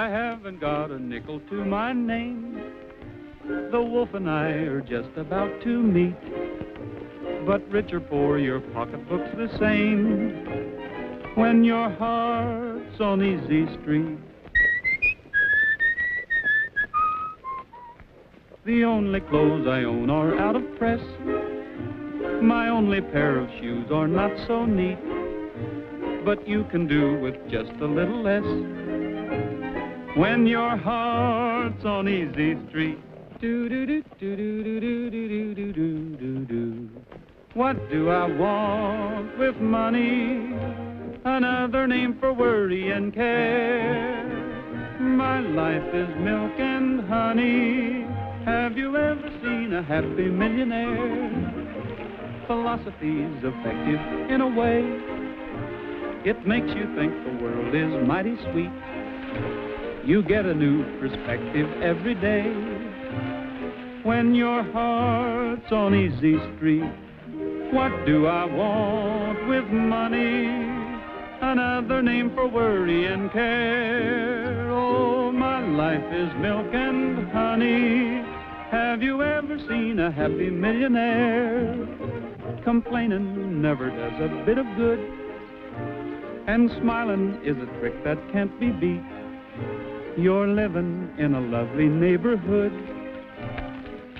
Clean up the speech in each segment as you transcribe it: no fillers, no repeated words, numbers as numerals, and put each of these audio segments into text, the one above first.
I haven't got a nickel to my name. The wolf and I are just about to meet. But rich or poor, your pocketbook's the same when your heart's on Easy Street. The only clothes I own are out of press. My only pair of shoes are not so neat. But you can do with just a little less when your heart's on Easy Street. Do do do do do do do do do do do do. What do I want with money? Another name for worry and care. My life is milk and honey. Have you ever seen a happy millionaire? Philosophy's effective in a way. It makes you think the world is mighty sweet. You get a new perspective every day when your heart's on Easy Street. What do I want with money? Another name for worry and care. Oh, my life is milk and honey. Have you ever seen a happy millionaire? Complaining never does a bit of good, and smiling is a trick that can't be beat. You're living in a lovely neighborhood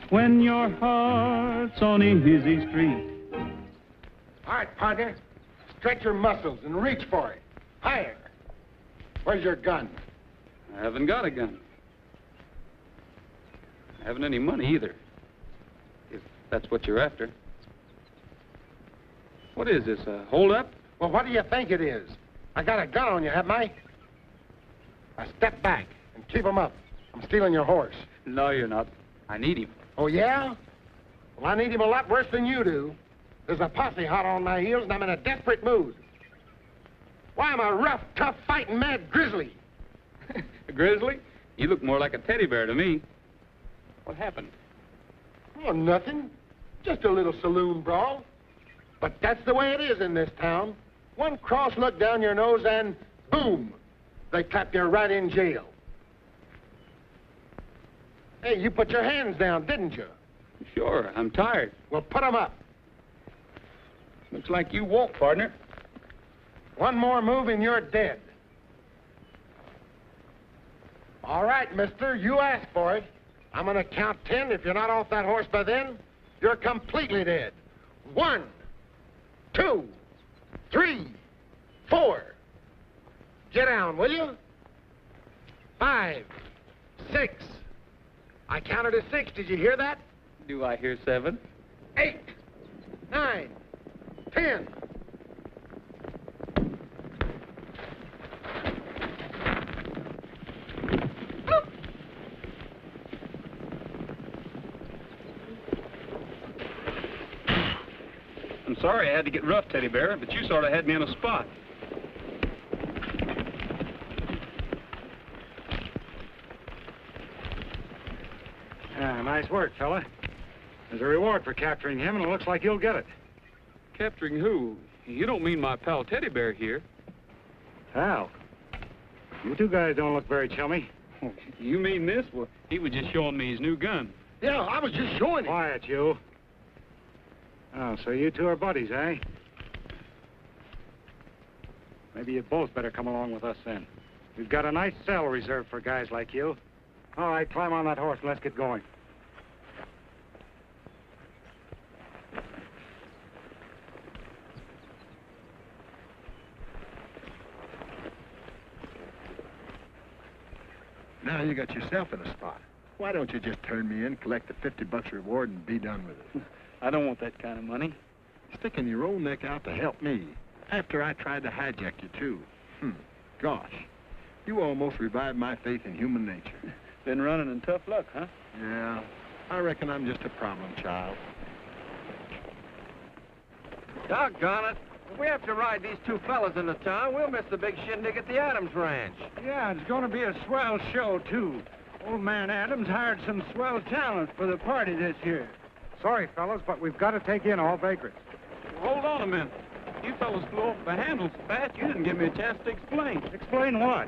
when your heart's on Easy Street. All right, partner. Stretch your muscles and reach for it. Higher. Where's your gun? I haven't got a gun. I haven't any money either, if that's what you're after. What is this, a hold-up? Well, what do you think it is? I got a gun on you, haven't I? Now step back and keep 'em up. I'm stealing your horse. No, you're not. I need him. Oh, yeah? Well, I need him a lot worse than you do. There's a posse hot on my heels, and I'm in a desperate mood. Why, I'm a rough, tough, fighting, mad grizzly. A grizzly? You look more like a teddy bear to me. What happened? Oh, nothing. Just a little saloon brawl. But that's the way it is in this town. One cross look down your nose and boom, they clap you right in jail. Hey, you put your hands down, didn't you? Sure, I'm tired. Well, put 'em up. Looks like you won't, partner. One more move and you're dead. All right, mister, you asked for it. I'm gonna count 10. If you're not off that horse by then, you're completely dead. 1, 2, 3, 4. Get down, will you? 5, 6. I counted to 6. Did you hear that? Do I hear 7? 8, 9, 10. I'm sorry I had to get rough, Teddy Bear, but you sort of had me on a spot. Nice work, fella. There's a reward for capturing him, and it looks like you'll get it. Capturing who? You don't mean my pal Teddy Bear here. Pal, you two guys don't look very chummy. Oh, you mean this? Well, he was just showing me his new gun. Yeah, I was just showing him. Quiet, you. Oh, so you two are buddies, eh? Maybe you both better come along with us then. We've got a nice cell reserved for guys like you. All right, climb on that horse and let's get going. Now you got yourself in a spot. Why don't you just turn me in, collect the $50 reward, and be done with it? I don't want that kind of money. Sticking your own neck out to help me, after I tried to hijack you, too. Gosh, you almost revived my faith in human nature. Been running in tough luck, huh? Yeah, I reckon I'm just a problem child. Doggone it. If we have to ride these two fellas into town, we'll miss the big shindig at the Adams Ranch. Yeah, it's going to be a swell show, too. Old man Adams hired some swell talent for the party this year. Sorry, fellas, but we've got to take in all vagrants. Hold on a minute. You fellas flew off the handle so fast, you didn't give me a chance to explain. Explain what?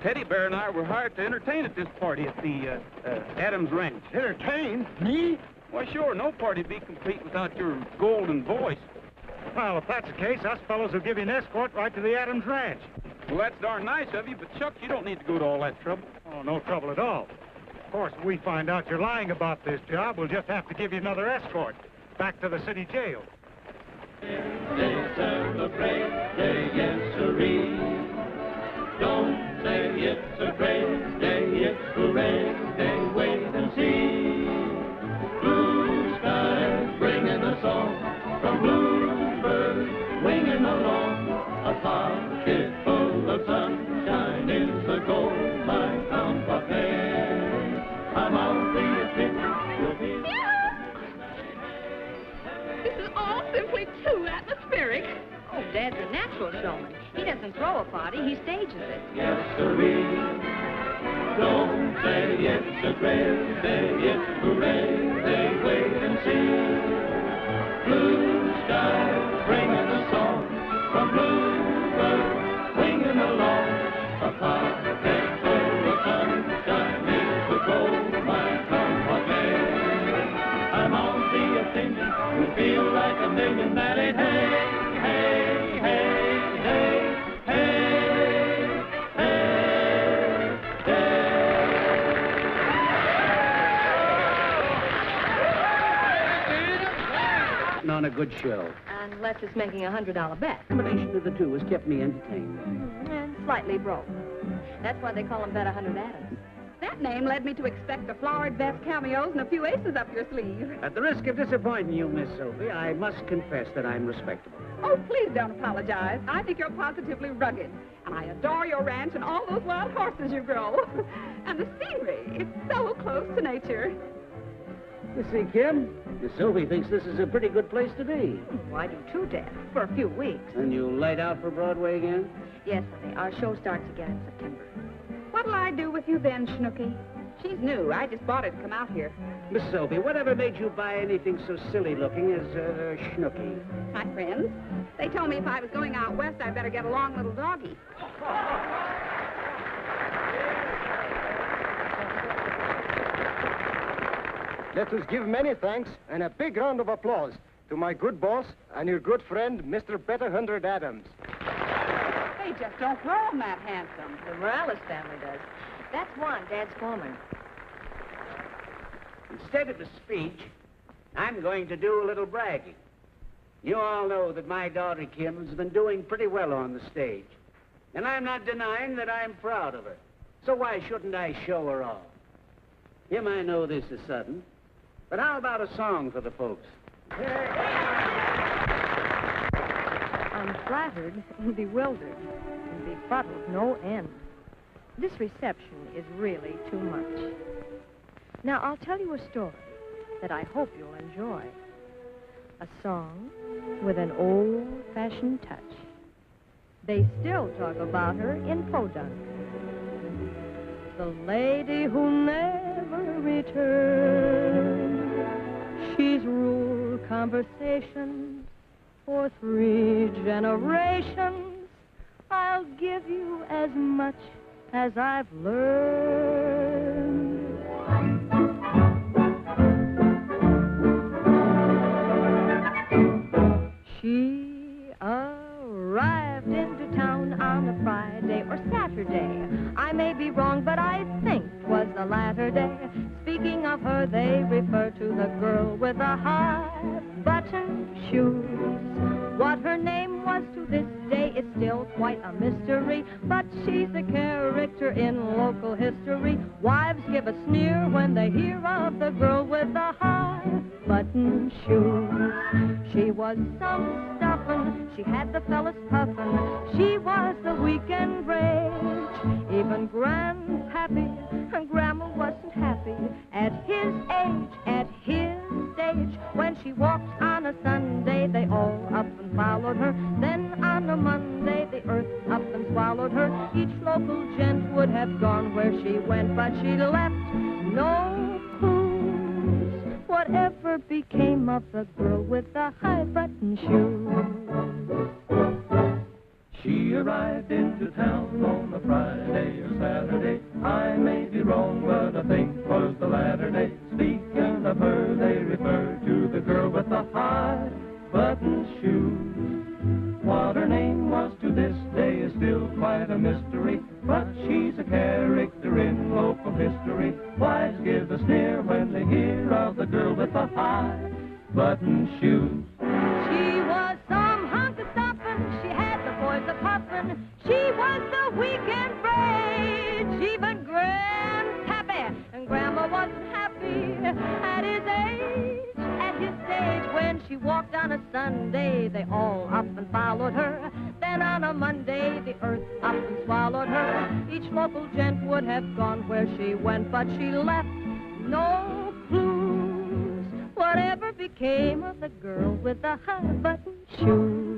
Teddy Bear and I were hired to entertain at this party at the Adams Ranch. Entertain? Me? Why, sure, no party would be complete without your golden voice. Well, if that's the case, us fellows will give you an escort right to the Adams Ranch. Well, that's darn nice of you, but Chuck, you don't need to go to all that trouble. Oh, no trouble at all. Of course, if we find out you're lying about this job, we'll just have to give you another escort back to the city jail. They celebrate their yes-siree. Don't say it's a great day, it's hooray day, wait and see. Blue skies bringing a song from bluebirds winging along. A pocket full of sunshine is a gold mine found for pain. I'm on the opinion you'll be... This is all simply too atmospheric. Oh, Dad's a natural showman. He doesn't throw a party, he stages it. Yes, sirree. Don't say it's a great day, it's hooray day, wait and see. Blue skies bringing a song from bluebirds winging along. A pocket full of sunshine is the gold mine come for me. I'm on the opinion, you feel like a million that ain't hey, hey, hey, hey, hey, hey, hey. On a good show. Unless it's making a $100 bet. The combination of the two has kept me entertained. And slightly broke. That's why they call him Bet 100 Adams. That name led me to expect a flowered vest, cameos, and a few aces up your sleeve. At the risk of disappointing you, Miss Sophie, I must confess that I'm respectable. Oh, please don't apologize. I think you're positively rugged. And I adore your ranch and all those wild horses you grow. And the scenery, it's so close to nature. You see, Kim, Miss Sophie thinks this is a pretty good place to be. Well, I do too, Dad. For a few weeks. And you'll light out for Broadway again? Yes, honey. Our show starts again in September. What'll I do with you then, Snooky? She's new. I just bought her to come out here. Miss Sophie, whatever made you buy anything so silly-looking as Snooky? My friends. They told me if I was going out west, I'd better get a long little doggy. Let us give many thanks and a big round of applause to my good boss and your good friend, Mr. Bet 100 Adams. They just don't grow 'em that handsome. The Morales family does. That's Juan, Dad's foreman. Instead of a speech, I'm going to do a little bragging. You all know that my daughter Kim has been doing pretty well on the stage. And I'm not denying that I'm proud of her. So why shouldn't I show her off? Kim, I know this is sudden, but how about a song for the folks? I'm flattered and bewildered and befuddled no end. This reception is really too much. Now, I'll tell you a story that I hope you'll enjoy. A song with an old-fashioned touch. They still talk about her in Podunk. The lady who never returned. She's ruled conversation for 3 generations. I'll give you as much as I've learned. She arrived into town on a Friday or Saturday. I may be wrong, but I think 'twas the latter day. Speaking of her, they refer to the girl with the high-button shoes. What her name was to this day is still quite a mystery, but she's a character in local history. Wives give a sneer when they hear of the girl with the high-button shoes. She was some stuffin', she had the fellas puffin', she was the weekend rage. Even Grandpappy and Grandma wasn't happy at his age, at his stage. When she walked on a Sunday, they all up and followed her. Then on a Monday, the earth up and swallowed her. Each local gent would have gone where she went, but she left no clues. Whatever became of the girl with the high-button shoes? she arrived into town on a Friday or Saturday. I may be wrong, but I think it was the latter day. Speaking of her, they refer to the girl with the high button shoes. What her name was to this day is still quite a mystery, but she's a character in local history. Wives give a sneer when they hear of the girl with the high button shoes. She was some hunk of stuffin', she had the boys a-puffin'. She was the weekend rage, even Grandpappy and Grandma wasn't happy at his age. At his stage, when she walked on a Sunday, they all up and followed her. Then on a Monday, the earth up and swallowed her. Each local gent would have gone where she went, but she left no clues. Whatever became of the girl with the high-button shoes?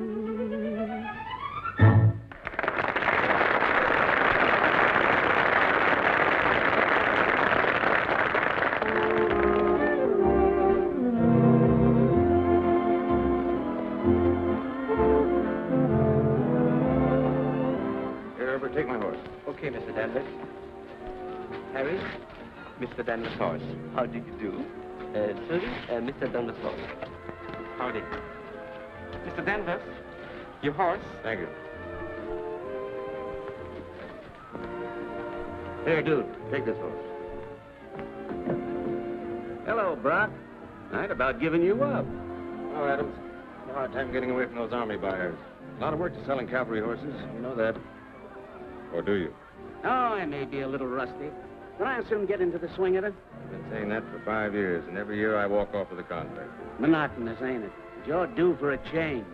Take my horse. Okay, Mr. Danvers. Harry, Mr. Danvers' horse. How do you do? Sorry, Mr. Danvers' horse. Howdy. Mr. Danvers, your horse. Thank you. Here, dude, take this horse. Hello, Brock. I'd about given you up. Oh, Adams. A hard time getting away from those army buyers. A lot of work to selling cavalry horses. You know that. Or do you? Oh, I may be a little rusty, but I'll soon get into the swing of it. I've been saying that for 5 years, and every year I walk off with a contract. Monotonous, ain't it? But you're due for a change.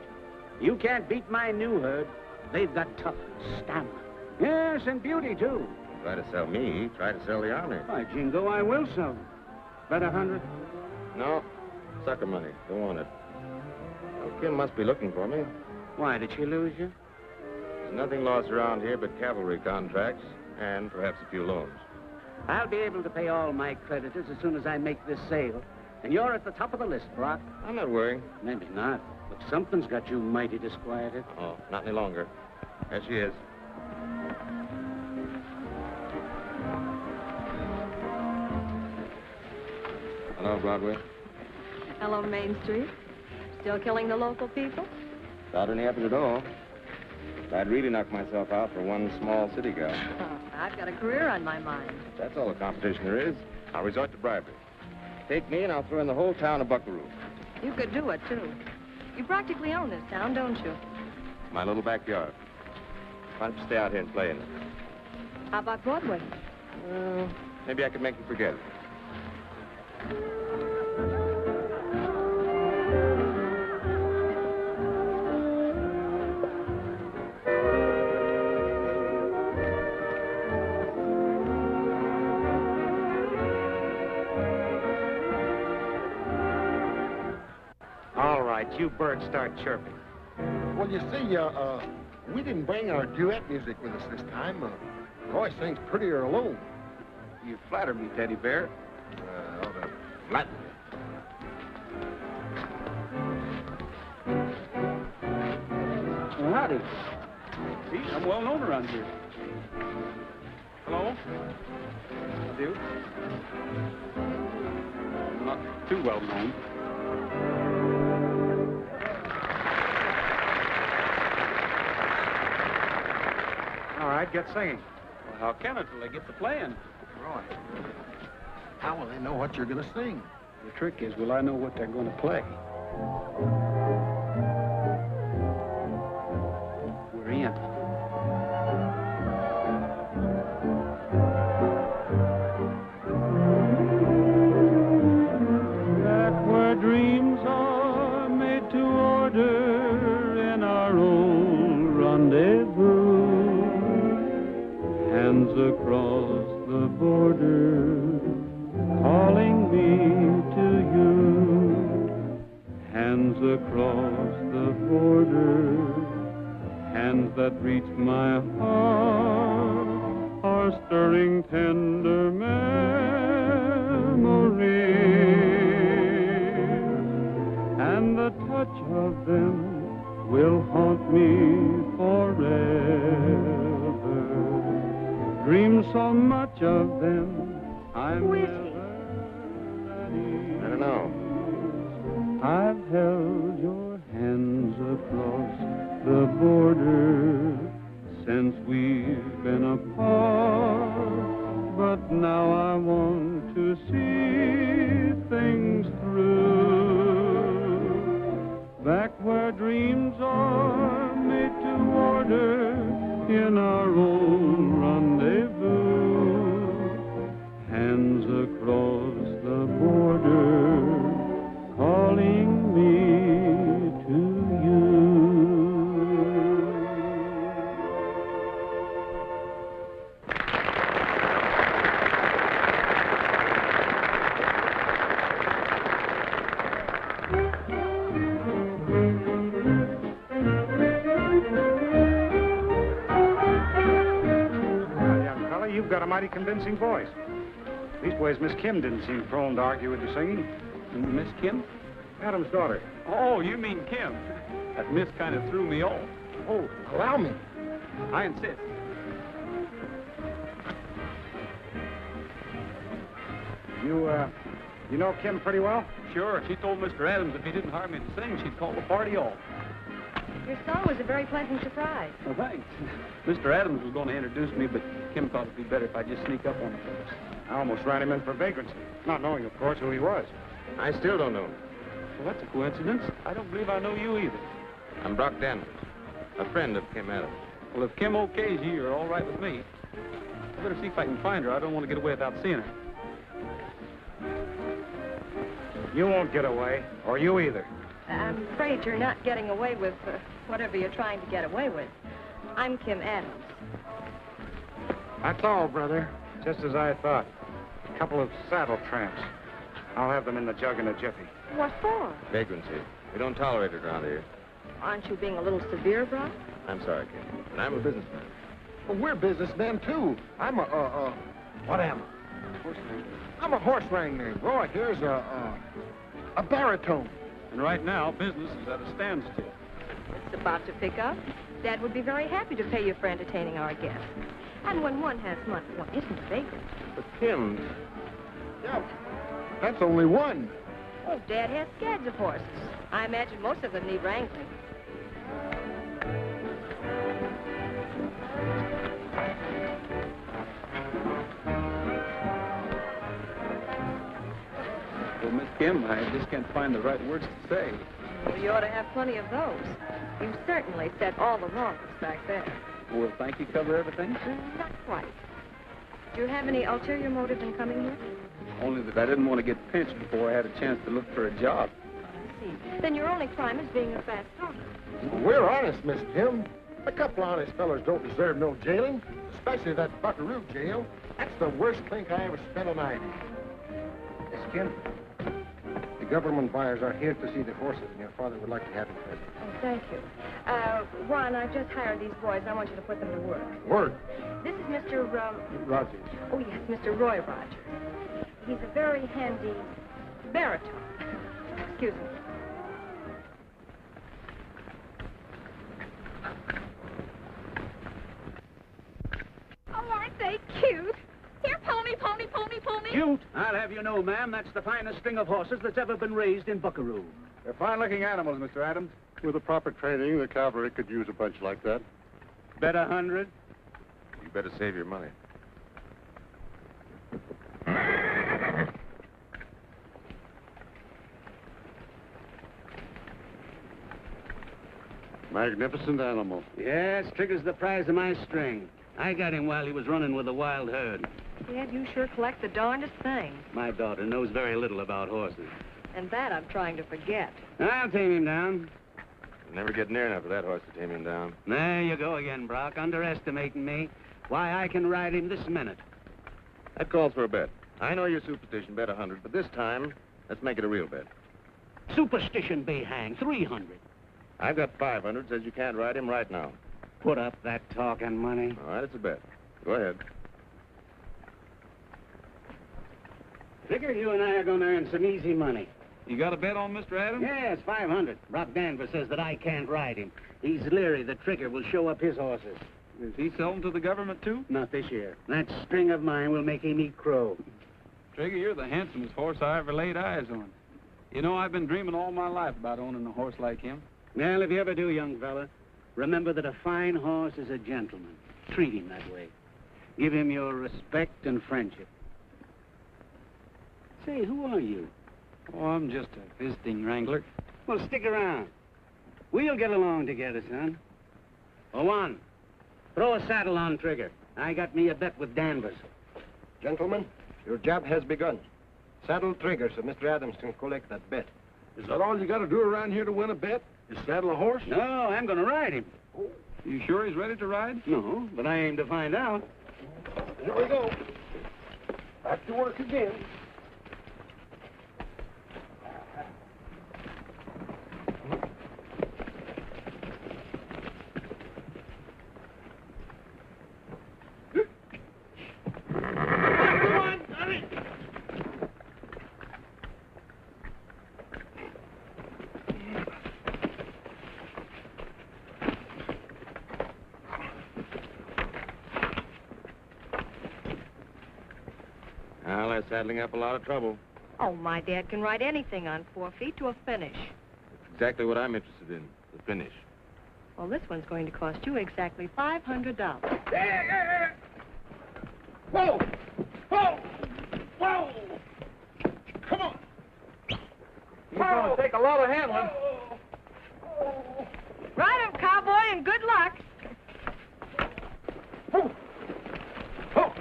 You can't beat my new herd. They've got toughness, stamina. Yes, and beauty, too. Try to sell me, try to sell the army. By Jingo, I will sell them. Bet 100? No. Sucker money. Don't want it. Well, Kim must be looking for me. Why, did she lose you? There's nothing lost around here but cavalry contracts and perhaps a few loans. I'll be able to pay all my creditors as soon as I make this sale. And you're at the top of the list, Brock. I'm not worrying. Maybe not, but something's got you mighty disquieted. Oh, not any longer. There she is. Hello, Broadway. Hello, Main Street. Still killing the local people? Without any effort at all. I'd really knock myself out for one small city gal. Oh, I've got a career on my mind. That's all the competition there is. I'll resort to bribery. Take me and I'll throw in the whole town of Buckaroo. You could do it, too. You practically own this town, don't you? My little backyard. Why don't you stay out here and play in it? How about Broadway? Well, maybe I could make you forget it. You birds start chirping. Well, you see, we didn't bring our duet music with us this time. Roy sings prettier alone. You flatter me, Teddy Bear. Ought to flatten you. Well, howdy. See, I'm well known around here. Hello? I do. Not too well known. All right, get singing. Well, how can it till they get to playing? Right. How will they know what you're going to sing? The trick is, will I know what they're going to play? We're in. Back where dreams are made to order in our old rendezvous. Hands across the border, calling me to you. Hands across the border, hands that reach my heart, are stirring tender memories. And the touch of them will haunt me forever. Dream so much of them, I'm Who is he? I don't know. I've held your hands across the border since we've been apart, but now I want to see things through. Back where dreams are made to order in our own rendezvous, hands across the border, calling me to you. Young fella, you've got a mighty convincing voice. Leastways, Miss Kim didn't seem prone to argue with your singing. Miss Kim? Adam's daughter. Oh, you mean Kim. That miss kind of threw me off. Oh, allow me. I insist. You know Kim pretty well? Sure, she told Mr. Adams if he didn't hire me to sing, she'd call the party off. Your song was a very pleasant surprise. Well, thanks. Mr. Adams was going to introduce me, but Kim thought it'd be better if I just sneak up on him first. I almost ran him in for vagrancy, not knowing, of course, who he was. I still don't know him. Well, that's a coincidence. I don't believe I know you either. I'm Brock Danvers, a friend of Kim Adams. Well, if Kim okays you, you're all right with me. I better see if I can find her. I don't want to get away without seeing her. You won't get away, or you either. I'm afraid you're not getting away with whatever you're trying to get away with. I'm Kim Adams. That's all, brother. Just as I thought. A couple of saddle tramps. I'll have them in the jug in a jiffy. What for? Vagrancy. We don't tolerate it around here. Aren't you being a little severe, Brock? I'm sorry, Kim. And I'm a businessman. Well, we're businessmen, too. I'm what am I? I'm a horse wrangler. Roy here's a baritone. And right now, business is at a standstill. It's about to pick up. Dad would be very happy to pay you for entertaining our guests. And when one has money, one isn't a vagrant. But Kim, Yeah, that's only one. Oh, Dad has scads of horses. I imagine most of them need wrangling. Well, Miss Kim, I just can't find the right words to say. Well, you ought to have plenty of those. You certainly said all the wrong ones back there. Will thank you cover everything? Not quite. Do you have any ulterior motive in coming here? Only that I didn't want to get pinched before I had a chance to look for a job. I see. Then your only crime is being a fast talker. We're honest, Miss Kim. A couple honest fellows don't deserve no jailing, especially that Buckaroo jail. That's the worst clink I ever spent a night in. Miss Kim, the government buyers are here to see the horses, and your father would like to have you present. Oh, thank you. Ron, I've just hired these boys. I want you to put them to work. Word. This is Mr. Rogers. Oh, yes, Mr. Roy Rogers. He's a very handy baritone. Excuse me. Oh, aren't they cute? Here, pony, pony, pony, pony. Cute? I'll have you know, ma'am, that's the finest string of horses that's ever been raised in Buckaroo. They're fine-looking animals, Mr. Adams. With the proper training, the cavalry could use a bunch like that. Bet 100. you better save your money. Magnificent animal. Yes, Trigger's the prize of my string. I got him while he was running with the wild herd. Dad, you sure collect the darndest thing. My daughter knows very little about horses. And that I'm trying to forget. I'll tame him down. You'll never get near enough of that horse to tame him down. There you go again, Brock, underestimating me. Why, I can ride him this minute. That calls for a bet. I know your superstition, bet 100, but this time, let's make it a real bet. Superstition be hanged, 300. I've got 500, says you can't ride him right now. Put up that talking money. All right, it's a bet. Go ahead. Figure you and I are going to earn some easy money. You got a bet on Mr. Adams? Yes, 500. Brock Danvers says that I can't ride him. He's leery the Trigger will show up his horses. Is he selling to the government, too? Not this year. That string of mine will make him eat crow. Trigger, you're the handsomest horse I ever laid eyes on. You know, I've been dreaming all my life about owning a horse like him. Well, if you ever do, young fella, remember that a fine horse is a gentleman. Treat him that way. Give him your respect and friendship. Say, who are you? Oh, I'm just a visiting wrangler. Well, stick around. We'll get along together, son. For one, throw a saddle on Trigger. I got me a bet with Danvers. Gentlemen, your job has begun. Saddle Trigger so Mr. Adams can collect that bet. Is that all you got to do around here to win a bet? Is saddle a horse? No, I'm going to ride him. You sure he's ready to ride? No, but I aim to find out. Here we go. Back to work again. Well, that's saddling up a lot of trouble. Oh, my dad can ride anything on 4 feet to a finish. That's exactly what I'm interested in, the finish. Well, this one's going to cost you exactly $500. Whoa! Whoa! Whoa! Come on! He's going to take a lot of handling. Ride him, cowboy, and good luck. Whoa! Whoa!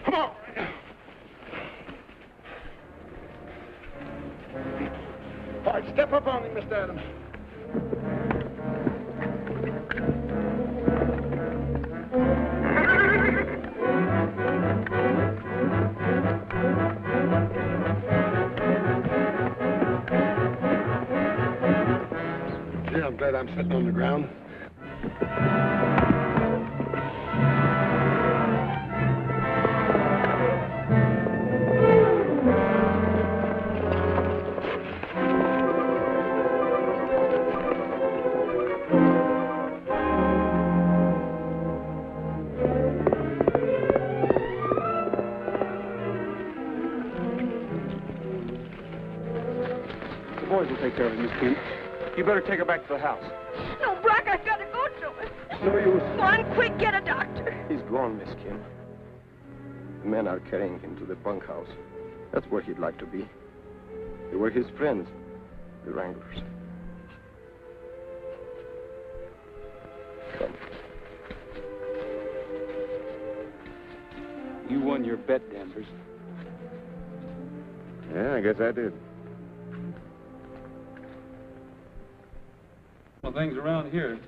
Come on! All right, step up on him, Mr. Adams. Gee, I'm glad I'm sitting on the ground. The boys will take care of it, Miss Kim. You better take her back to the house. No, Brock, I've got to go to it. No use. Come on, quick, get a doctor. He's gone, Miss Kim. The men are carrying him to the bunkhouse. That's where he'd like to be. They were his friends, the Wranglers. Come. You won your bet, Danvers. Yeah, I guess I did. Well, things around here,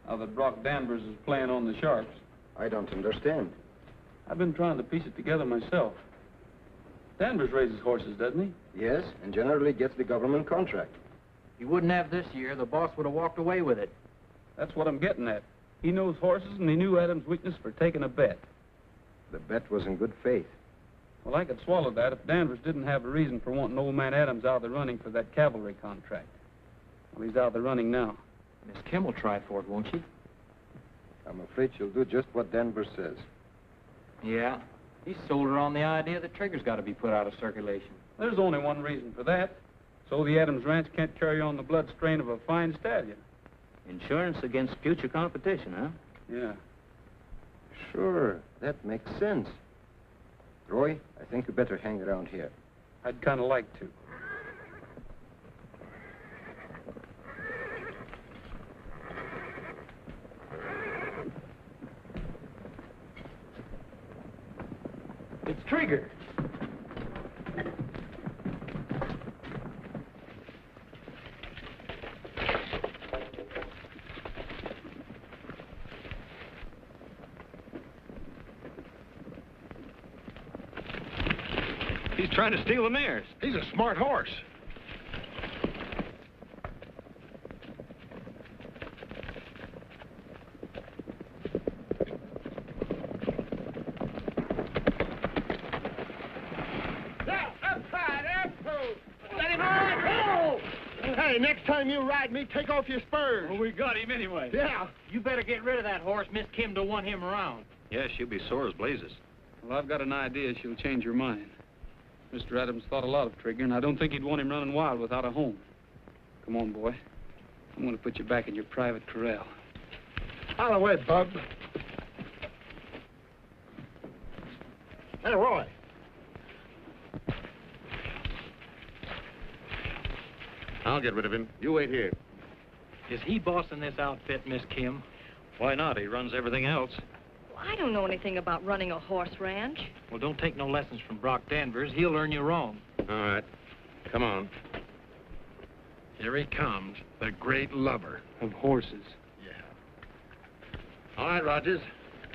now that Brock Danvers is playing on the sharps. I don't understand. I've been trying to piece it together myself. Danvers raises horses, doesn't he? Yes, and generally gets the government contract. He wouldn't have this year. The boss would have walked away with it. That's what I'm getting at. He knows horses, and he knew Adams' weakness for taking a bet. The bet was in good faith. Well, I could swallow that if Danvers didn't have a reason for wanting old man Adams out of the running for that cavalry contract. Well, he's out of the running now. Miss Kim will try for it, won't she? I'm afraid she'll do just what Danvers says. Yeah. He sold her on the idea that Trigger's got to be put out of circulation. There's only one reason for that. So the Adams Ranch can't carry on the blood strain of a fine stallion. Insurance against future competition, huh? Yeah. Sure, that makes sense. Roy, I think you better hang around here. I'd kind of like to. It's Trigger. He's trying to steal the mares. He's a smart horse. Now, outside, outpost. Hey, next time you ride me, take off your spurs. Well, we got him anyway. Yeah. You better get rid of that horse. Miss Kim don't want him around. Yeah, she'll be sore as blazes. Well, I've got an idea she'll change her mind. Mr. Adams thought a lot of Trigger, and I don't think he'd want him running wild without a home. Come on, boy. I'm going to put you back in your private corral. Out of the way, Bub. Hey, Roy. I'll get rid of him. You wait here. Is he bossing this outfit, Miss Kim? Why not? He runs everything else. I don't know anything about running a horse ranch. Well, don't take no lessons from Brock Danvers. He'll learn you wrong. All right. Come on. Here he comes, the great lover of horses. All right, Rogers.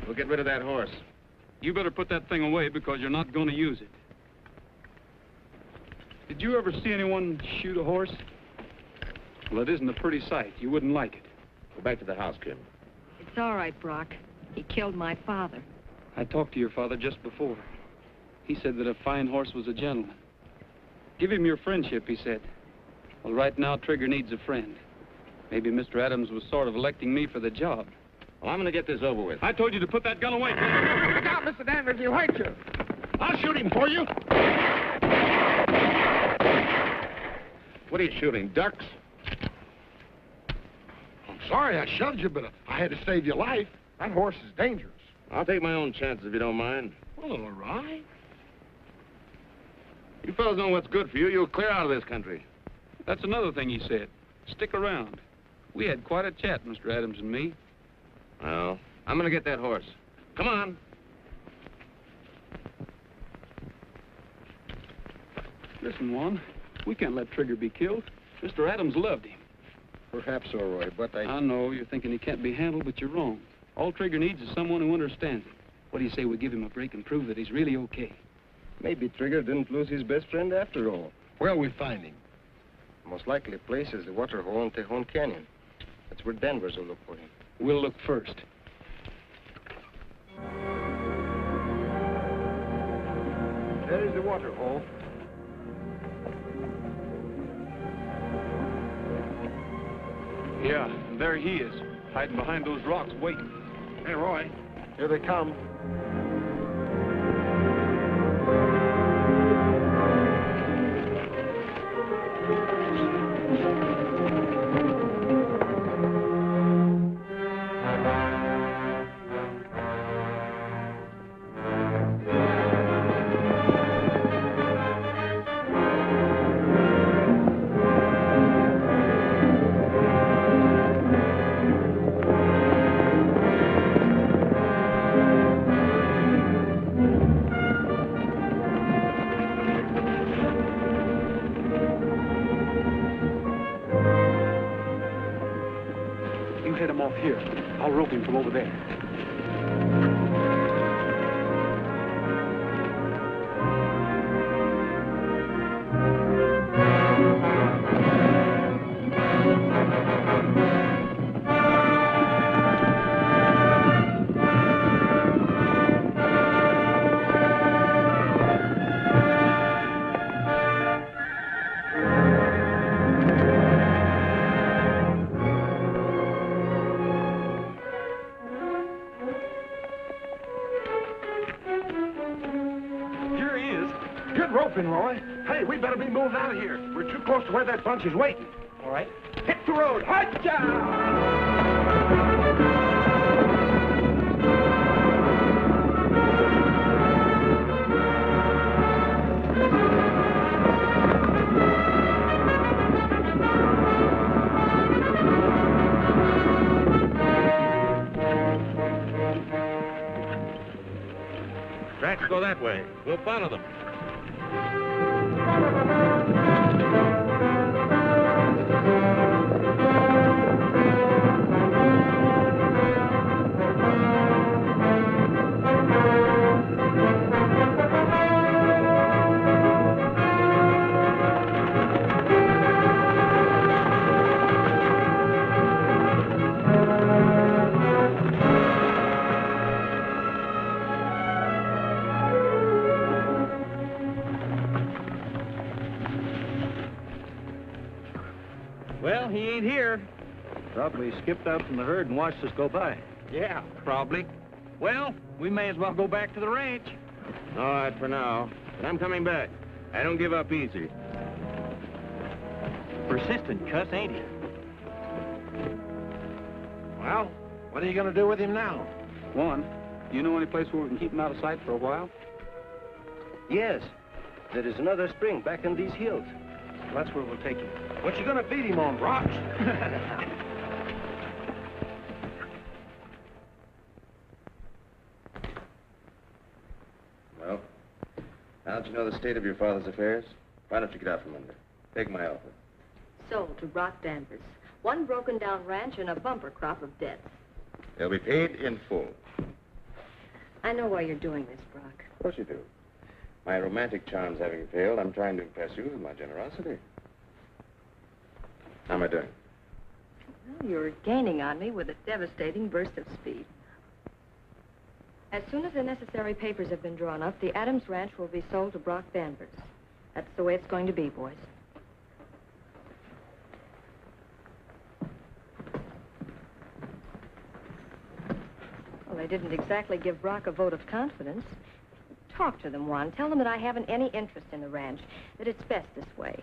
We'll get rid of that horse. You better put that thing away because you're not going to use it. Did you ever see anyone shoot a horse? Well, it isn't a pretty sight. You wouldn't like it. Go back to the house, Kim. It's all right, Brock. He killed my father. I talked to your father just before. He said that a fine horse was a gentleman. Give him your friendship, he said. Well, right now, Trigger needs a friend. Maybe Mr. Adams was sort of electing me for the job. Well, I'm going to get this over with. I told you to put that gun away. Look out, Mr. Danvers, he'll hurt you. I'll shoot him for you. What are you shooting, ducks? I'm sorry I shoved you, but I had to save your life. That horse is dangerous. I'll take my own chances if you don't mind. Well, all right. You fellas know what's good for you. You'll clear out of this country. That's another thing he said. Stick around. We had quite a chat, Mr. Adams and me. Well, I'm going to get that horse. Come on. Listen, Juan, we can't let Trigger be killed. Mr. Adams loved him. Perhaps so, Roy, but I know you're thinking he can't be handled, but you're wrong. All Trigger needs is someone who understands him. What do you say we give him a break and prove that he's really okay? Maybe Trigger didn't lose his best friend after all. Where'll we find him? The most likely place is the water hole in Tejon Canyon. That's where Danvers will look for him. We'll look first. There is the water hole. Yeah, and there he is, hiding behind those rocks, waiting. Hey, Roy, here they come. Head him off here. I'll rope him from over there. Roy. Hey, we better be moving out of here. We're too close to where that bunch is waiting. All right. Hit the road. Hi-ya! Tracks go that way. We'll follow them. Well, he ain't here. Probably skipped out from the herd and watched us go by. Yeah. Probably. Well, we may as well go back to the ranch. All right, for now. But I'm coming back. I don't give up easy. Persistent cuss, ain't he? Well, what are you going to do with him now? One, do you know any place where we can keep him out of sight for a while? Yes. There is another spring back in these hills. That's where we'll take him. What you going to feed him on, rocks? Well, now that you know the state of your father's affairs, why don't you get out from under? Take my offer. Sold to Brock Danvers. One broken down ranch and a bumper crop of debts. They'll be paid in full. I know why you're doing this, Brock. Of course you do. My romantic charms having failed, I'm trying to impress you with my generosity. How am I doing? Well, you're gaining on me with a devastating burst of speed. As soon as the necessary papers have been drawn up, the Adams Ranch will be sold to Brock Danvers. That's the way it's going to be, boys. Well, they didn't exactly give Brock a vote of confidence. Talk to them, Juan. Tell them that I haven't any interest in the ranch, that it's best this way.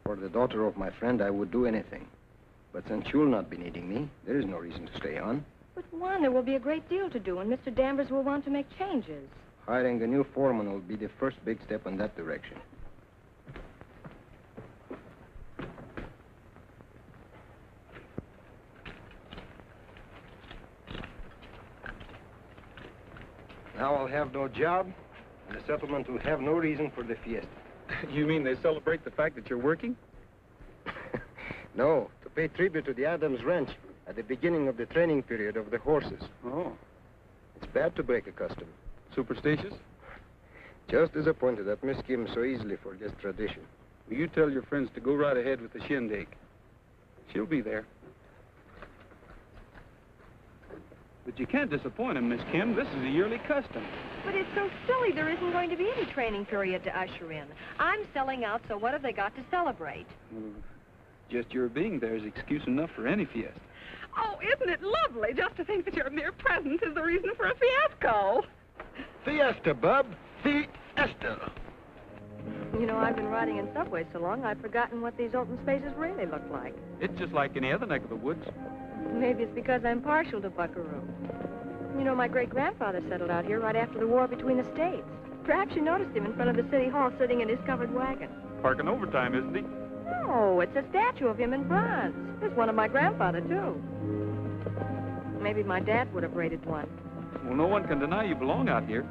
For the daughter of my friend, I would do anything. But since you'll not be needing me, there is no reason to stay on. But, Juan, there will be a great deal to do, and Mr. Danvers will want to make changes. Hiring a new foreman will be the first big step in that direction. Now I'll have no job, and the settlement will have no reason for the fiesta. You mean they celebrate the fact that you're working? No, to pay tribute to the Adams Ranch at the beginning of the training period of the horses. Oh. It's bad to break a custom. Superstitious? Just disappointed that Miss Kim so easily forgets tradition. Well, you tell your friends to go right ahead with the shindig. She'll be there. But you can't disappoint him, Miss Kim. This is a yearly custom. But it's so silly there isn't going to be any training period to usher in. I'm selling out, so what have they got to celebrate? Well, just your being there is excuse enough for any fiesta. Oh, isn't it lovely just to think that your mere presence is the reason for a fiasco? Fiesta, bub. Fiesta. You know, I've been riding in subways so long, I've forgotten what these open spaces really look like. It's just like any other neck of the woods. Maybe it's because I'm partial to Buckaroo. You know, my great-grandfather settled out here right after the war between the states. Perhaps you noticed him in front of the city hall sitting in his covered wagon. Parking overtime, isn't he? No, it's a statue of him in bronze. There's one of my grandfather, too. Maybe my dad would have raided one. Well, no one can deny you belong out here.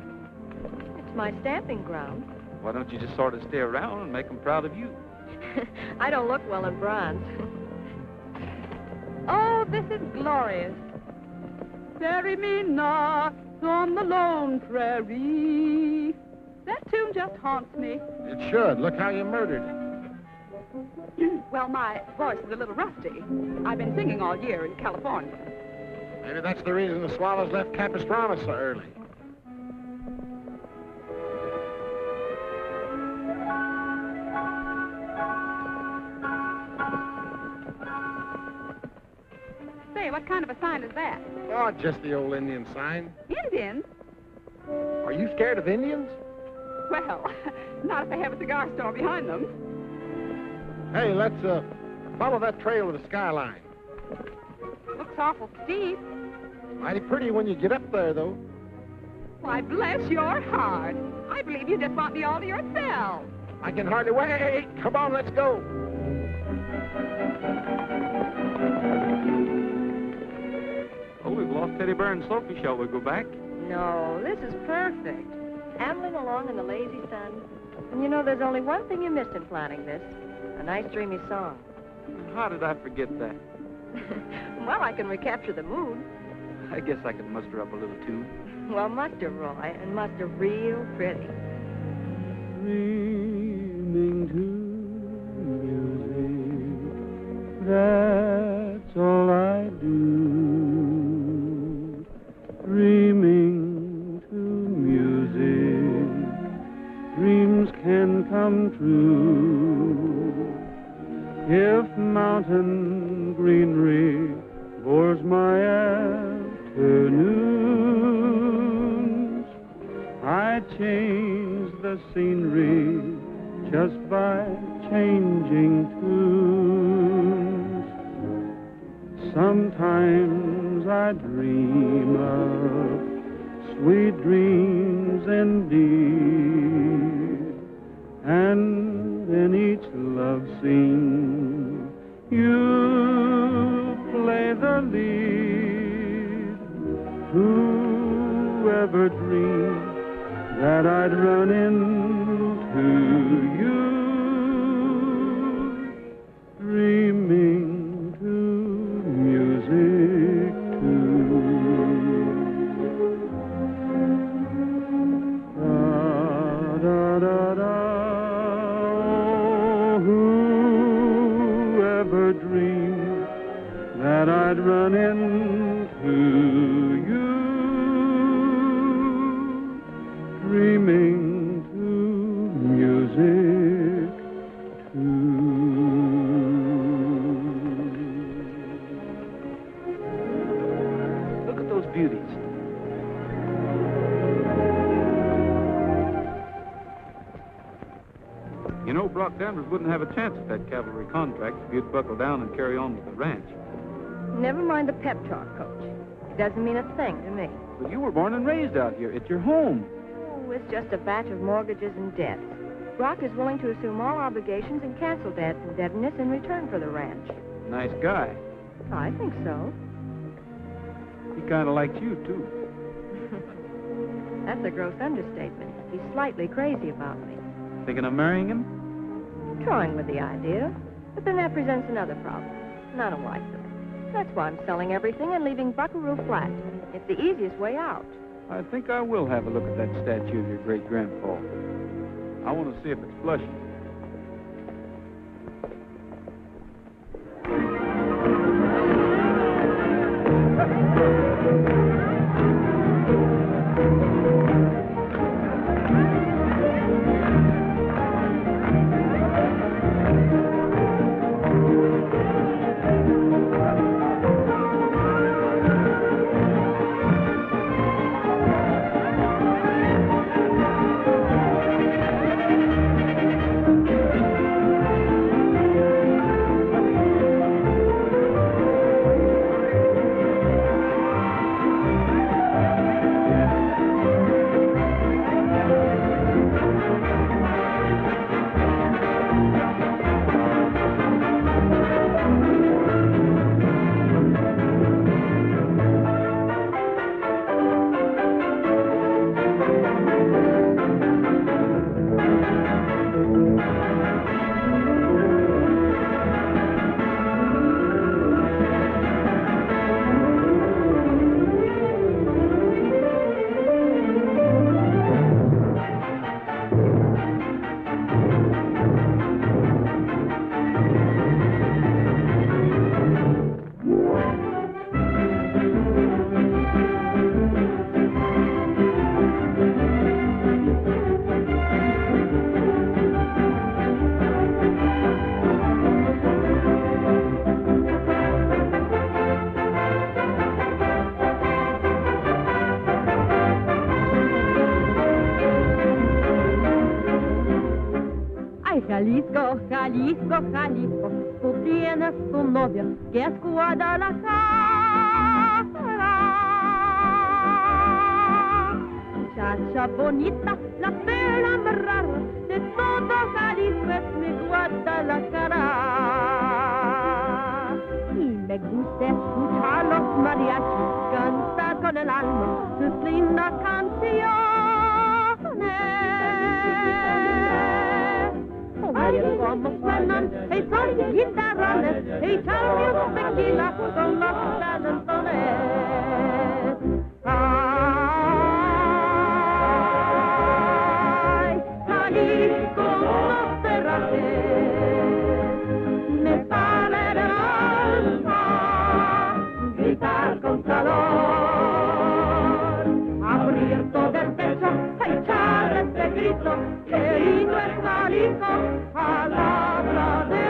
It's my stamping ground. Why don't you just sort of stay around and make them proud of you? I don't look well in bronze. Oh, this is glorious. Bury me not on the lone prairie. That tune just haunts me. It should. Look how you murdered it. Well, my voice is a little rusty. I've been singing all year in California. Maybe that's the reason the Swallows left Capistrano so early. Say, what kind of a sign is that? Oh, just the old Indian sign. Indians? Are you scared of Indians? Well, not if they have a cigar store behind them. Hey, let's follow that trail to the skyline. Looks awful steep. Mighty pretty when you get up there, though. Why, bless your heart. I believe you just want me all to yourself. I can hardly wait. Come on, let's go. Oh, we've lost Teddy Bear and Sophie. Shall we go back? No, this is perfect. Ambling along in the lazy sun. And you know, there's only one thing you missed in planning this. A nice dreamy song. How did I forget that? Well, I can recapture the mood. I guess I could muster up a little tune. Well, muster, Roy, and muster real pretty. Dreaming to music, that's all I do. Dreaming to music, dreams can come true. If mountain greenery bores my afternoons, I change the scenery just by changing tunes. Sometimes I dream of sweet dreams indeed, and in each love scene you play the lead. Who ever dreamed that I'd run into you, dreaming to music too. Da da da da. Whoever dreamed that I'd run into you, dreaming to music too. Look at those beauties. You know, Brock Danvers wouldn't have a chance at that cavalry contract if you'd buckle down and carry on with the ranch. Never mind the pep talk, Coach. It doesn't mean a thing to me. But you were born and raised out here. It's your home. Oh, it's just a batch of mortgages and debts. Brock is willing to assume all obligations and cancel debts and indebtedness in return for the ranch. Nice guy. I think so. He kind of likes you, too. That's a gross understatement. He's slightly crazy about me. Thinking of marrying him? Toying with the idea. But then that presents another problem. And I don't like them. That's why I'm selling everything and leaving Buckaroo flat. It's the easiest way out. I think I will have a look at that statue of your great-grandpa. I want to see if it's flushing. Jalisco, Jalisco, Jalisco, tú tienes tu novia que es Guadalajara. Muchacha bonita, la pera más rara de todo Jalisco es mi Guadalajara. Y me gusta escuchar los mariachis cantar con el alma sus lindas canciones. Ay, cómo suenan esos guitarrones, echarme un tequila con los talentones. Ay, Jalisco, no cerrajes, me sale del alma gritar con calor, abrir todo el pecho, echar este grito, que lindo es Jalisco. Palabra de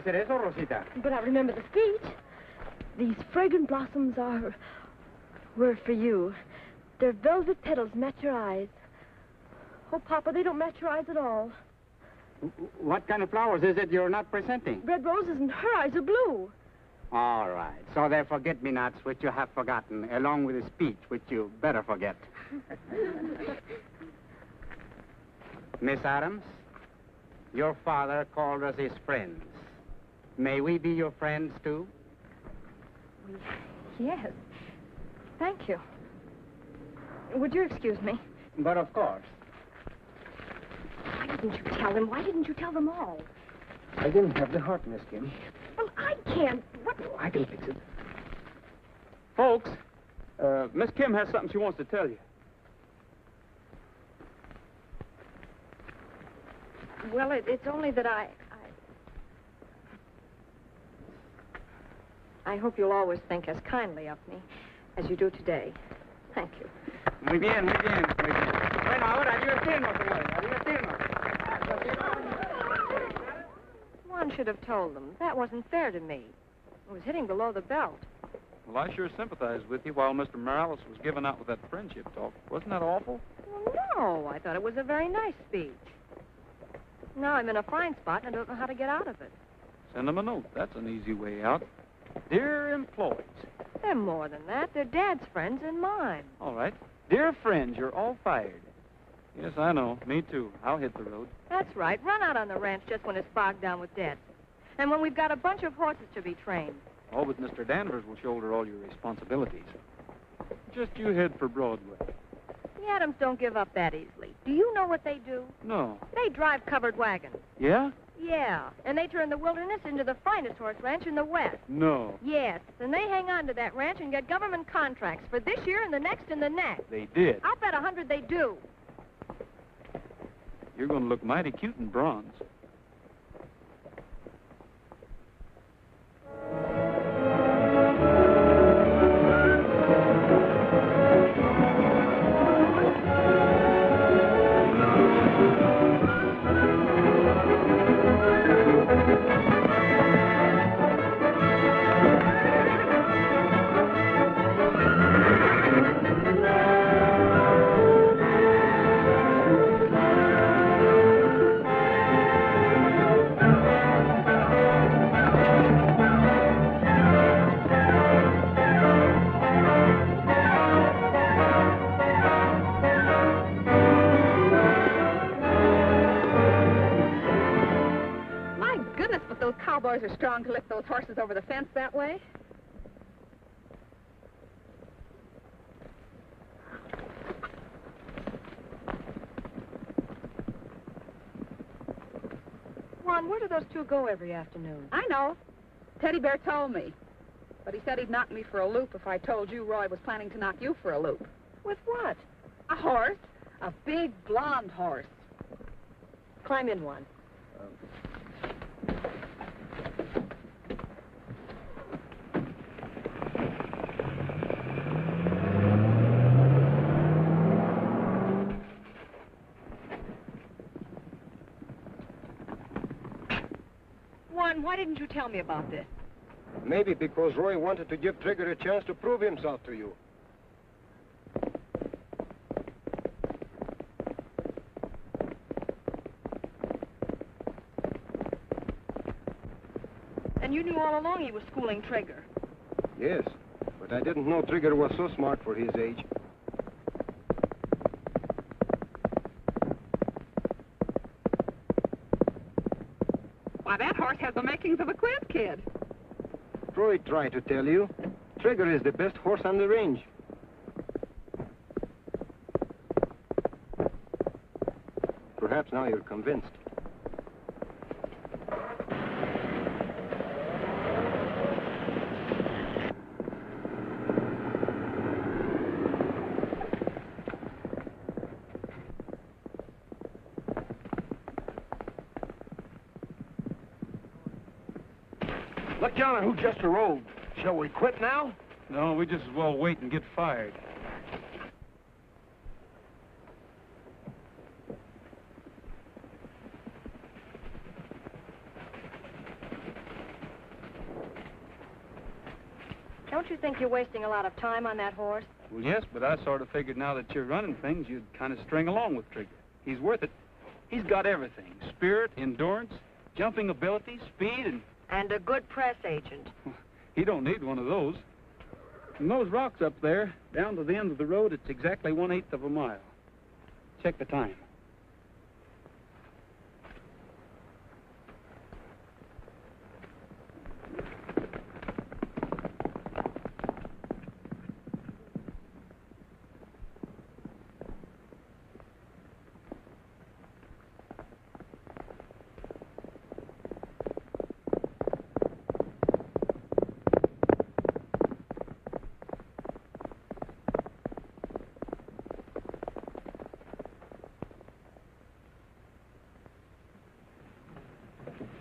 hacer eso, Rosita. But I remember the speech. These fragrant blossoms were for you. Their velvet petals match your eyes. Oh, Papa, they don't match your eyes at all. What kind of flowers is it you're not presenting? Red roses and her eyes are blue. All right. So they're forget-me-nots which you have forgotten, along with the speech which you better forget. Miss Adams, your father called us his friends. May we be your friends, too? Yes. Thank you. Would you excuse me? But of course. Why didn't you tell him? Why didn't you tell them all? I didn't have the heart, Miss Kim. Well, I can't. What? I can fix it. Folks, Miss Kim has something she wants to tell you. Well, it's only that I hope you'll always think as kindly of me as you do today. Thank you. Muy bien, muy bien, muy bien. Bueno, ahora, a divertirnos, señores, a divertirnos. One should have told them. That wasn't fair to me. It was hitting below the belt. Well, I sure sympathized with you while Mr. Morales was giving out with that friendship talk. Wasn't that awful? Well, no, I thought it was a very nice speech. Now I'm in a fine spot, and I don't know how to get out of it. Send them a note. That's an easy way out. Dear employees. They're more than that. They're Dad's friends and mine. All right. Dear friends, you're all fired. Yes, I know. Me too. I'll hit the road. That's right. Run out on the ranch just when it's bogged down with debt. And when we've got a bunch of horses to be trained. Oh, but Mr. Danvers will shoulder all your responsibilities. Just you head for Broadway. The Adams don't give up that easily. Do you know what they do? No. They drive covered wagons. Yeah? Yeah, and they turn the wilderness into the finest horse ranch in the West. No. Yes, and they hang on to that ranch and get government contracts for this year and the next and the next. They did. I'll bet 100 they do. You're going to look mighty cute in bronze. Cowboys are strong to lift those horses over the fence that way. Juan, where do those two go every afternoon? I know. Teddy Bear told me. But he said he'd knock me for a loop if I told you Roy was planning to knock you for a loop. With what? A horse. A big blonde horse. Climb in one. Juan, why didn't you tell me about this? Maybe because Roy wanted to give Trigger a chance to prove himself to you. And you knew all along he was schooling Trigger. Yes, but I didn't know Trigger was so smart for his age. Why, that horse has the makings of a Quint kid. Roy tried to tell you, Trigger is the best horse on the range. Perhaps now you're convinced. Look yonder who just arose. Shall we quit now? No, we just as well wait and get fired. Don't you think you're wasting a lot of time on that horse? Well, yes, but I sort of figured now that you're running things, you'd kind of string along with Trigger. He's worth it. He's got everything. Spirit, endurance, jumping ability, speed, and... And a good press agent. He don't need one of those. From those rocks up there, down to the end of the road, it's exactly 1/8 of a mile. Check the time.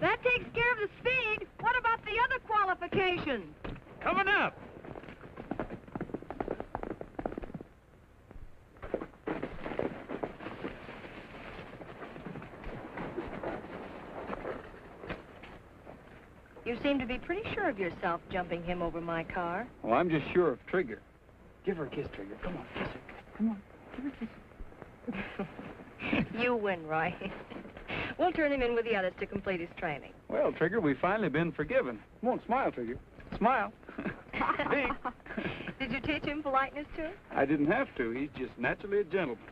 That takes care of the speed. What about the other qualifications? Coming up. You seem to be pretty sure of yourself jumping him over my car. Well, I'm just sure of Trigger. Give her a kiss, Trigger. Come on, kiss her. Come on, give her a kiss. You win, Roy. We'll turn him in with the others to complete his training. Well, Trigger, we've finally been forgiven. Come on, smile, Trigger. Smile. Big. Did you teach him politeness, too? I didn't have to. He's just naturally a gentleman.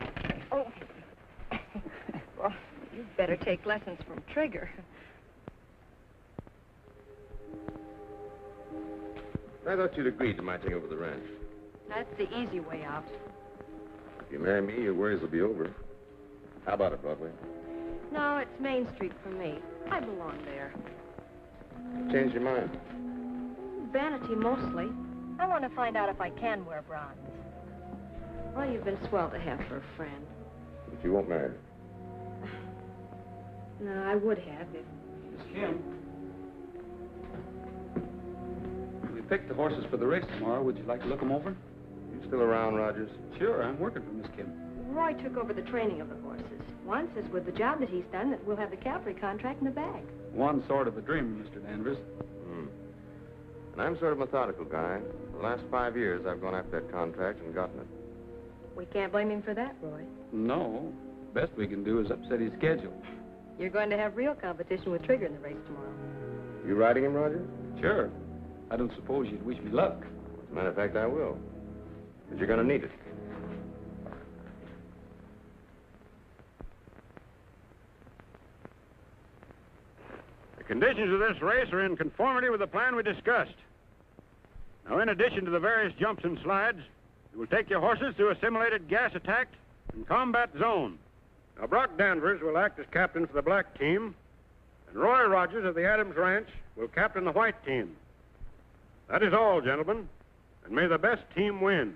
Oh. Well, you'd better take lessons from Trigger. I thought you'd agreed to my taking over the ranch. That's the easy way out. If you marry me, your worries will be over. How about it, Broadway? No, it's Main Street for me. I belong there. Change your mind. Vanity, mostly. I want to find out if I can wear bronze. Well, you've been swell to have for a friend. But you won't marry her. No, I would have if... Miss Kim. We picked the horses for the race tomorrow. Would you like to look them over? You still around, Rogers? Sure, I'm working for Miss Kim. Roy took over the training of the horses. Juan says with the job that he's done that we'll have the cavalry contract in the bag. One sort of a dream, Mr. Danvers. And I'm sort of a methodical guy. The last 5 years, I've gone after that contract and gotten it. We can't blame him for that, Roy. No. Best we can do is upset his schedule. You're going to have real competition with Trigger in the race tomorrow. You riding him, Roger? Sure. I don't suppose you'd wish me luck. As a matter of fact, I will. Because you're going to need it. The conditions of this race are in conformity with the plan we discussed. Now, in addition to the various jumps and slides, you will take your horses through a simulated gas attack and combat zone. Now, Brock Danvers will act as captain for the black team, and Roy Rogers of the Adams Ranch will captain the white team. That is all, gentlemen, and may the best team win.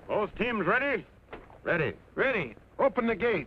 Both teams ready? Ready. Ready. Open the gate.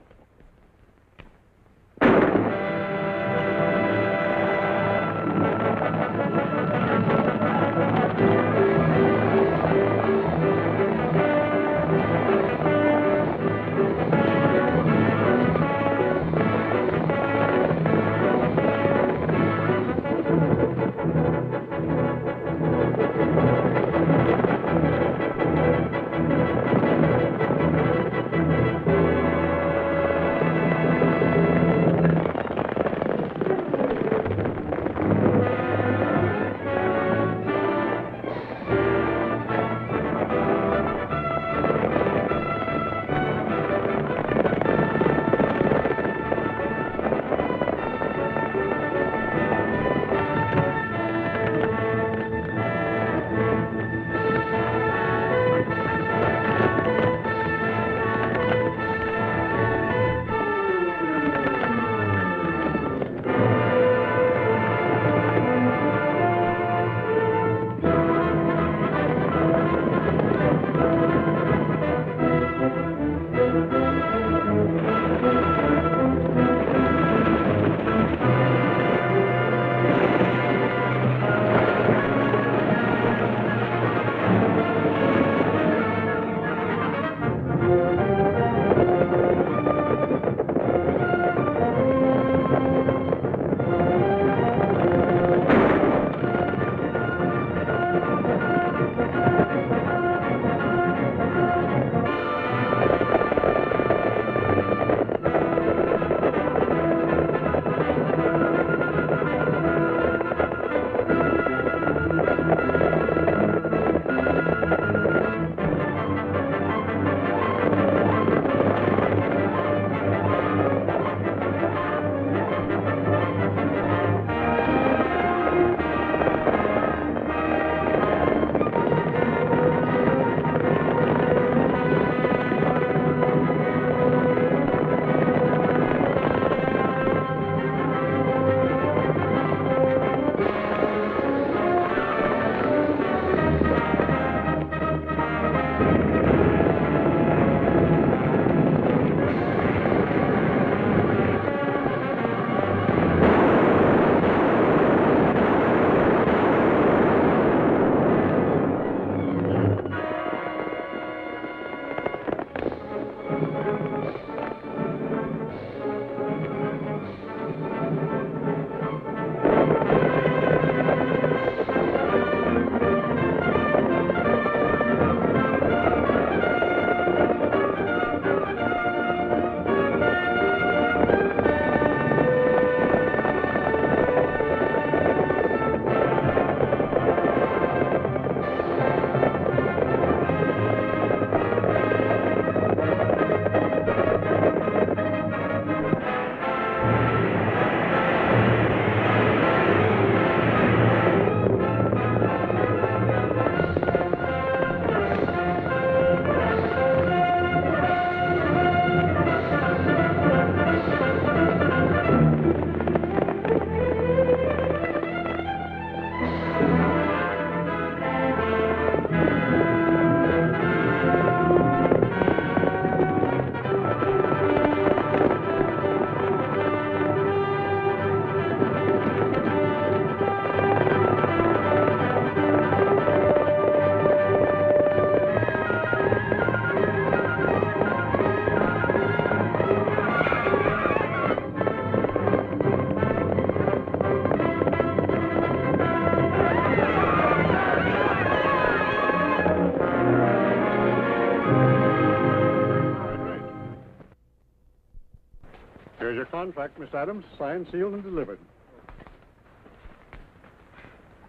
Here's your contract, Miss Adams. Signed, sealed, and delivered.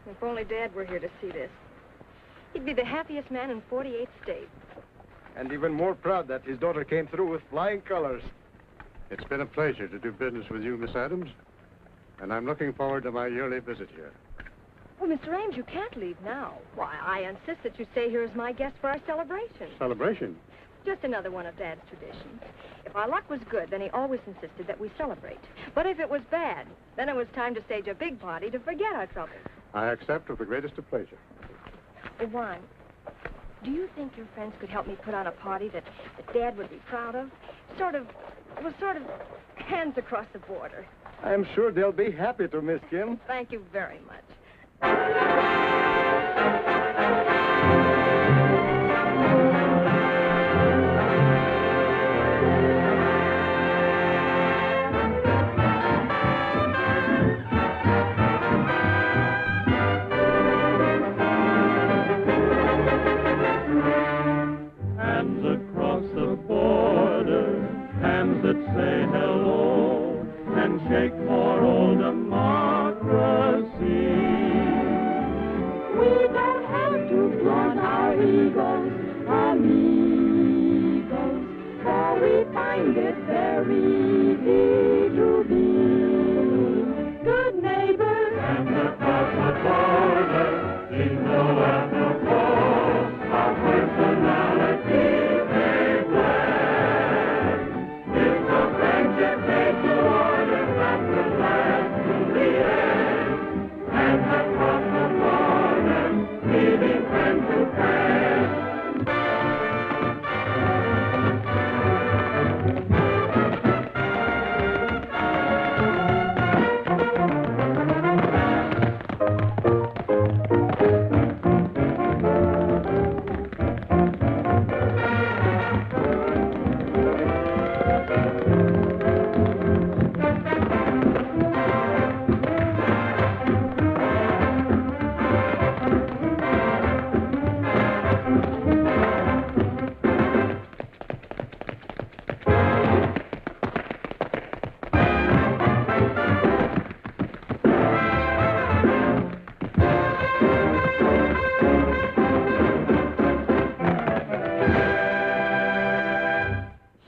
If only Dad were here to see this. He'd be the happiest man in 48 states. And even more proud that his daughter came through with flying colors. It's been a pleasure to do business with you, Miss Adams. And I'm looking forward to my yearly visit here. Oh, Mr. Ames, you can't leave now. Why, I insist that you stay here as my guest for our celebration. Celebration? Just another one of Dad's traditions. If our luck was good, then he always insisted that we celebrate. But if it was bad, then it was time to stage a big party to forget our troubles. I accept with the greatest of pleasure. Oh, Juan, do you think your friends could help me put on a party that Dad would be proud of? Sort of hands across the border. I'm sure they'll be happy to, Miss Kim. Thank you very much. Hands across the border, hands that say hello, and shake for old democracy. We don't have to flaunt our egos, amigos, for we find it very easy to be good neighbors. Hands across the border, jingle at the pole, our personality they wear. It's a friendship made to order that will last to the end. Hands across the border, leaving friends who care.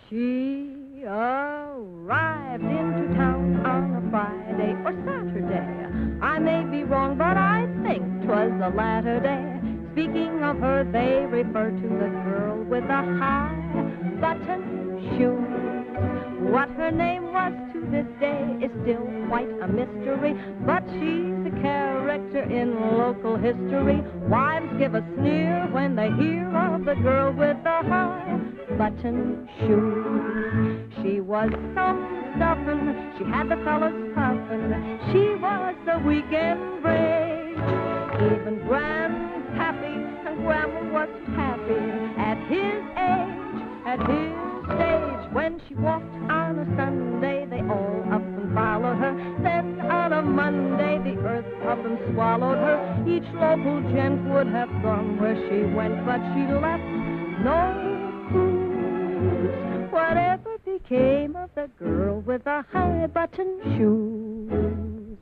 She arrived into town on a Friday or Saturday. I may be wrong, but I think 'twas the latter day. Speaking of her, they refer to the girl with the high button shoes. What her name was to this day is still quite a mystery, but she's a character in local history. Wives give a sneer when they hear of the girl with the high button shoes. She was some stuffin', she had the fellas puffin', she was the weekend rage. Even Grandpappy and Grandma wasn't happy at his age, at his stage. When she walked on a Sunday, they all up and followed her. Then on a Monday, the earth up and swallowed her. Each local gent would have gone where she went, but she left no clues. Whatever became of the girl with the high button shoes?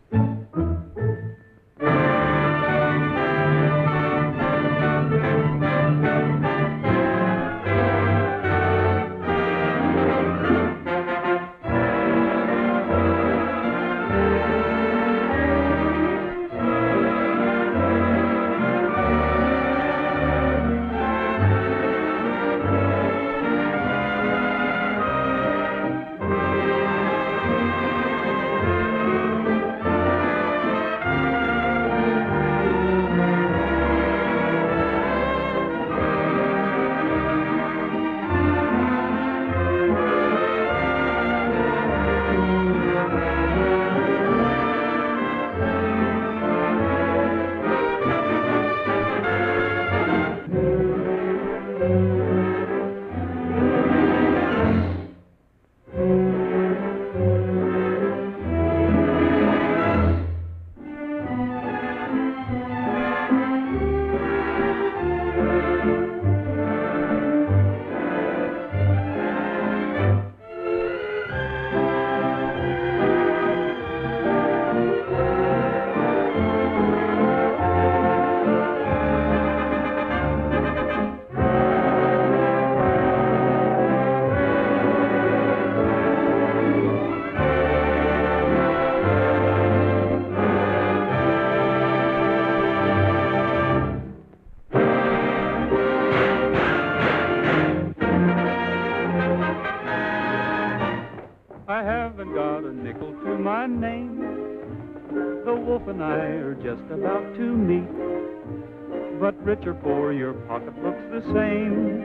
haven't got a nickel to my name. The wolf and I are just about to meet. But rich or poor, your pocket looks the same.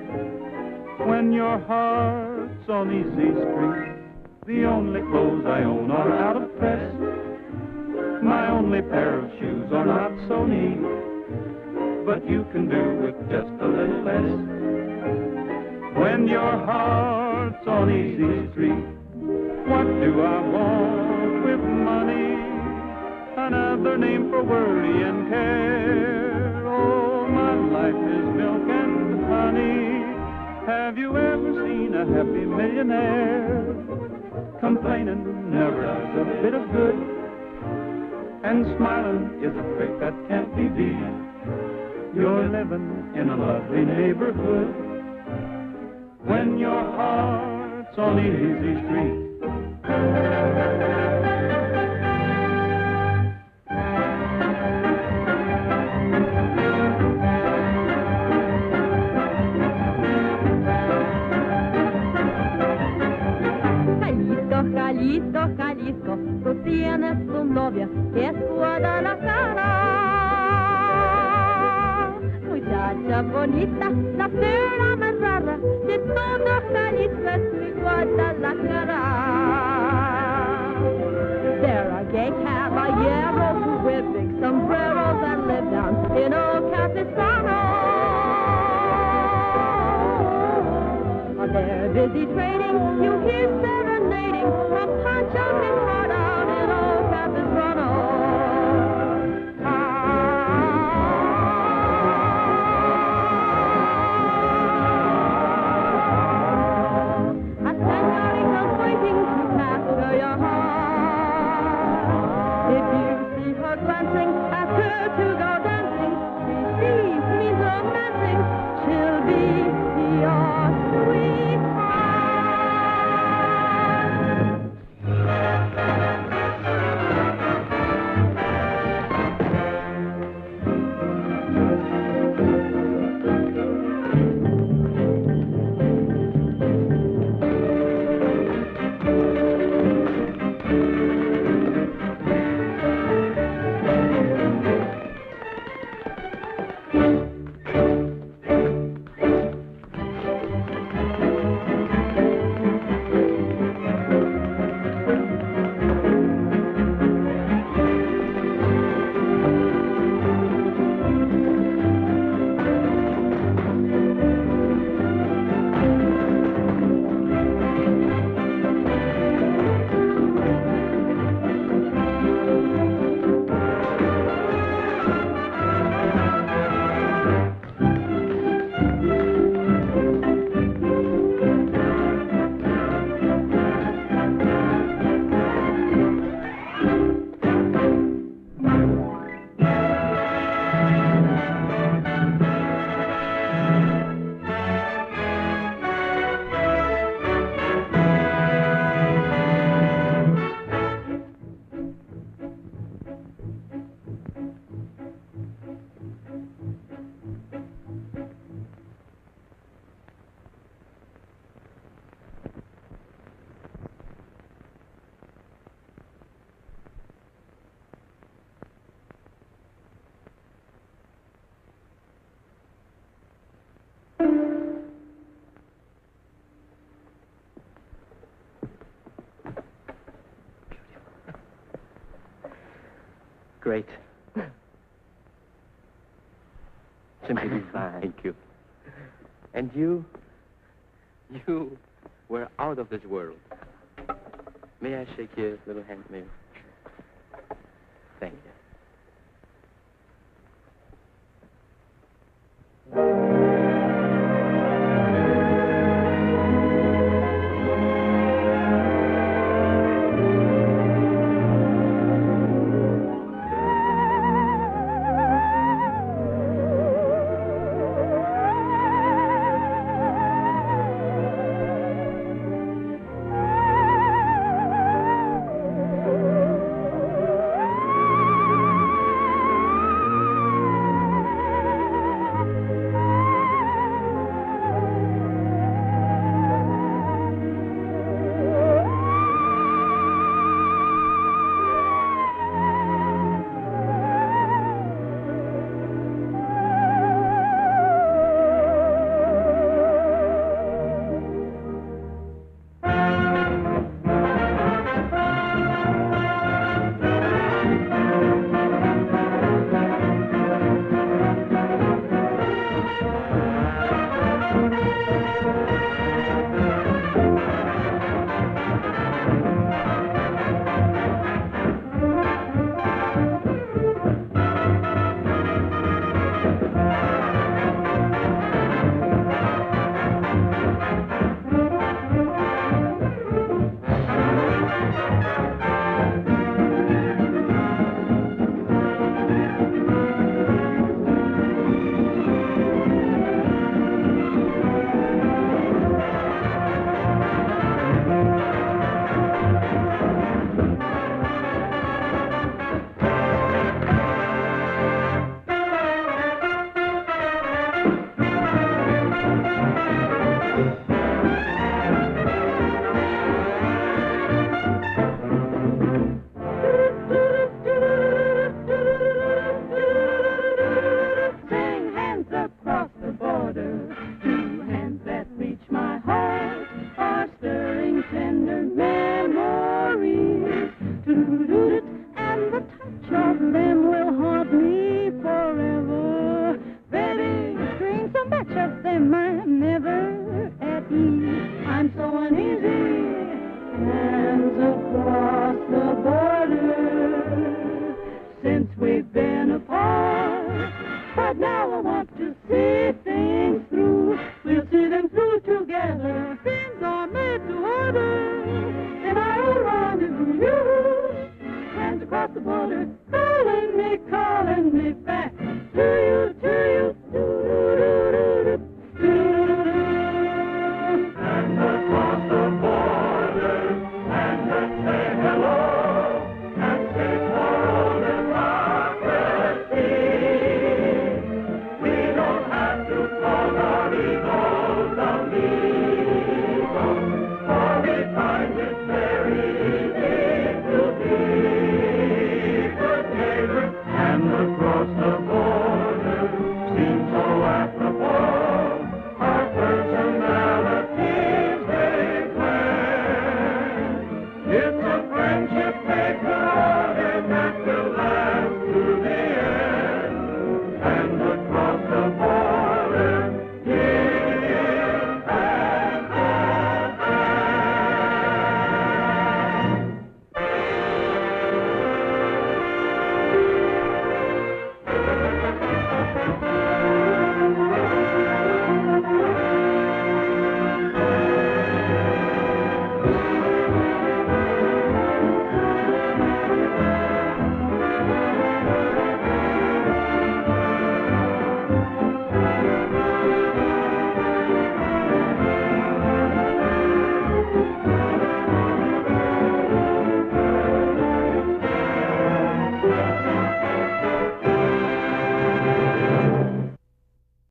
When your heart's on easy street, the only clothes I own are out of press. My only pair of shoes are not so neat, but you can do with just a little less. When your heart's on easy street, what do I want with money? Another name for worry and care. Oh, my life is milk and honey. Have you ever seen a happy millionaire? Complaining never does a bit of good, and smiling is a trick that can't be beat. You're living in a lovely neighborhood when your heart's on easy street. Jalisco, Jalisco, tú tienes tu novia que es Guadalajara. Muchacha bonita, la fera más rara de todo Jalisco es mi Guadalajara. There are gay caballeros who wear big sombreros and live down in old Capistrano. They're busy trading, you hear serenading from Pancho Picard out in old Capistrano. A senorita's waiting to capture your heart. If you see her glancing, ask her to go dancing. Receive means romancing, she'll be your sweetheart. Great. Simply divine. Thank you. And you were out of this world. May I shake your little hand, maybe? Thank you. easy. Kansas boy.